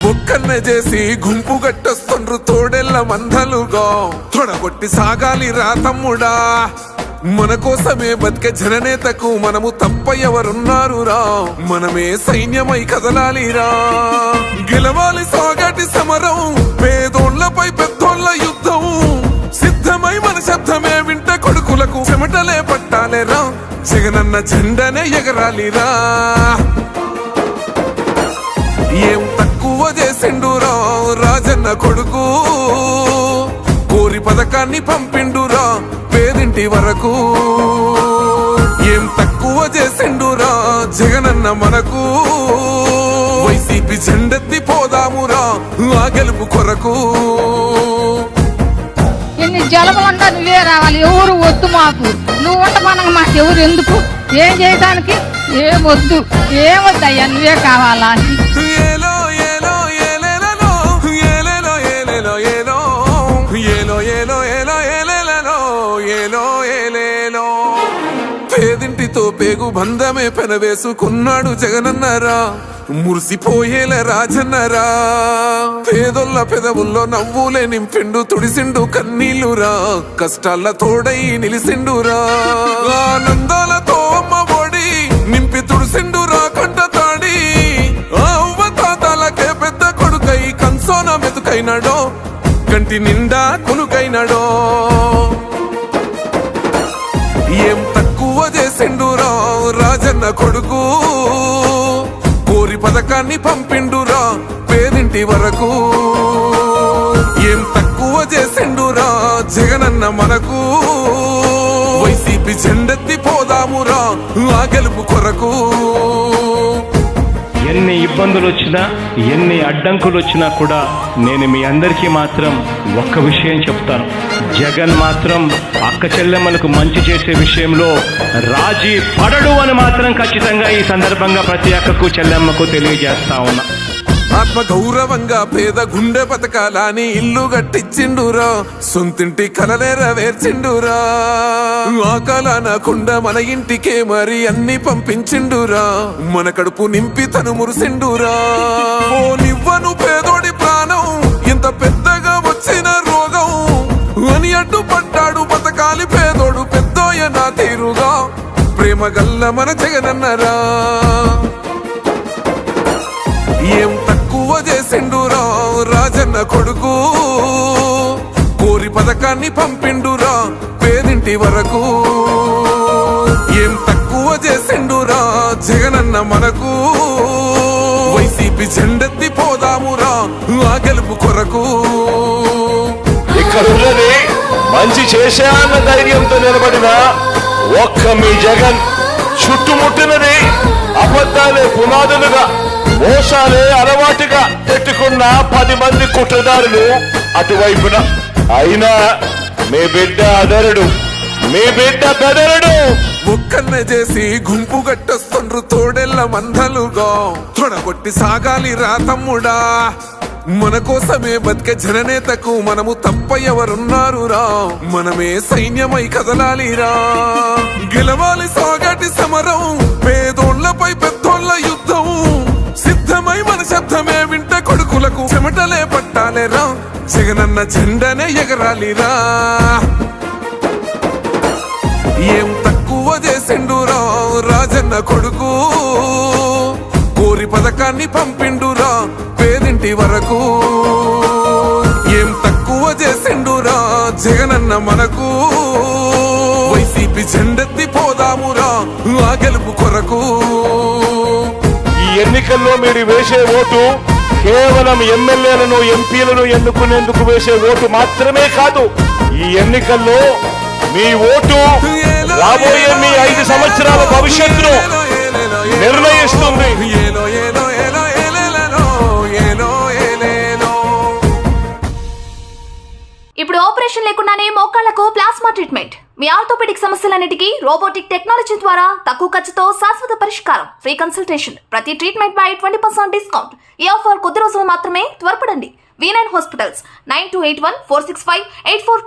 ఒక్కన్నే చేసి గుంపు గట్టొస్తుండ్రు తోడెల్ల మందలుగా తొడగొట్టి సాగాలి రా తమ్ముడా మన కోసమే బతికే జననేతకు మనము తప్ప ఎవరున్నారు రా మనమే సైన్యమై కదలాలిరా గెలవాలి సాగటి సమరం పేదోళ్లపై పెద్దోళ్ల యుద్ధం సిద్ధమై మన శబ్దమే వింట కొడుకులకు చెమటలే పట్టాలేరా జగనన్న జెండనే ఎగరాలిరా ఏం తక్కువ చేసిండురా రాజన్న కొడుకు కోరి పథకాన్ని పంపిండురా పేదింటి వరకు ఏం తక్కువ చేసిండురా జగనన్న మనకు వైసీపీ జెండెత్తి పోదామురా ఆ గెలుపు కొరకు ఎన్ని జలములంతా నువ్వే రావాలి ఎవరు వద్దు మాకు నువ్వు ఉండమనగా మాకు ఎవరు ఎందుకు ఏం చేయడానికి ఏమొద్దు ఏమొద్దయ్యా నువ్వే కావాలా పేదింటితో పేగు బంధమే పెనవేసుకున్నాడు జగనన్నరా మురిసిపోయేల రాజన్నరా పేదొల్ల పెదవుల్లో నవ్వులే నింపిండు తుడిసిండు కన్నీళ్లురా కష్టాల తోడై నిలిసిండురా ఆనందాలతో అమ్మ ఒడి నింపి తుడిసిండురా కంట తాడి అవ్వ తాతలకే పెద్ద కొడుకై కన్సోన మెతుకైనాడో కంటి నిండా కొనుకైనాడో ఏం తక్కువ చేసిండురా రాజన్న కొడుకు కోరి పథకాన్ని పంపిండురా పేదింటి వరకు ఏం తక్కువ చేసిండురా జగనన్న మనకు వైసీపీ జెండెత్తి పోదామురా ఆ గెలుపు కొరకు ఎన్ని ఇబ్బందులు వచ్చినా ఎన్ని అడ్డంకులు వచ్చినా కూడా నేను మీ అందరికీ మాత్రం ఒక్క విషయం చెప్తాను జగన్ మాత్రం అక్క చెల్లెమ్మలకు మంచి చేసే విషయంలో రాజీ పడడు అని మాత్రం ఖచ్చితంగా ఈ సందర్భంగా ప్రతి అక్కకు చెల్లెమ్మకు తెలియజేస్తా ఉన్నా ఆత్మ గౌరవంగా పేద గుండె బతకాలని ఇల్లు గట్టించిండురా సొంతింటి కలనేరవేర్చిండురా ఆ కలనకుండా మన ఇంటికే మరి అన్ని పంపించిండురా మన కడుపు నింపి తను మురిసిండురా ఓ నివ్వను పేదోడి ప్రాణం ఇంత పెద్దగా వచ్చిన రోగం అని అడ్డుపడ్డాడు బతకాలి పేదోడు పెద్దోయ నా తీరుగా ప్రేమ గల్ల మన జగనన్నరా ఏం తక్కువ చేసిండురా రాజన్న కొడుకు కోరి పథకాన్ని పంపిండురా పేదింటి వరకు ఏం తక్కువ చేసిండురా జగనన్న మనకు వైసీపీ జెండెత్తి పోదామురా ఆ గెలుపు కొరకు ఇక్కడున్నది మంచి చేశాన్న ధైర్యంతో నిలబడిన ఒక్క మీ జగన్ చుట్టుముట్టినది అబద్ధాలే పునాదులుగా మోసాలే అలవాటుగా పెట్టుకున్న 10 మంది కుట్రదారులు అటువైపున అయినా మీ బిడ్డ అదరుడు మీ బిడ్డ బెదరుడు ఒక్కన్నే చేసి గుంపు గట్టొస్తుండ్రు తోడెల్ల మందలుగా తొడగొట్టి సాగాలి రా తమ్ముడా మన కోసమే బతికే జననేతకు మనము తప్ప ఎవరున్నారు రా మనమే సైన్యమై కదలాలిరా గెలవాలి సాగటి సమరం పేదోళ్లపై పెద్దోళ్ల యుద్ధం సిద్ధమై మన శబ్దమే వింట కొడుకులకు చెమటలే పట్టాలేరా జగనన్న జెండనే ఎగరాలిరా ఏం తక్కువ చేసిండురా రాజన్న కొడుకు కోరి పథకాన్ని పంపిండురా పేదింటి వరకు ఏం తక్కువ చేసిండురా జగనన్న మనకు వైసీపీ జెండెత్తి పోదామురా ఆ గెలుపు కొరకు ఈ ఎన్నికల్లో మీరు వేసే ఓటు కేవలం ఎమ్మెల్యేలను ఎంపీలను ఎన్నుకునేందుకు వేసే ఓటు మాత్రమే కాదు ఈ ఎన్నికల్లో మీ ఓటు రాబోయే మీ 5 సంవత్సరాల భవిష్యత్తును నిర్ణయిస్తుంది ఇప్పుడు ఆపరేషన్ లేకుండానే మోకాళ్లకు ప్లాస్మా ట్రీట్మెంట్ మీ ఆర్థోపెడిక్ సమస్యలన్నిటికీ రోబోటిక్ టెక్నాలజీ ద్వారా తక్కువ ఖర్చుతో శాశ్వత పరిష్కారం ఫ్రీ కన్సల్టేషన్ ప్రతి ట్రీట్మెంట్ పై 20% డిస్కౌంట్ ఈ ఆఫర్ కొద్ది రోజులు మాత్రమే త్వరపడండి V9 హాస్పిటల్స్ 9281465842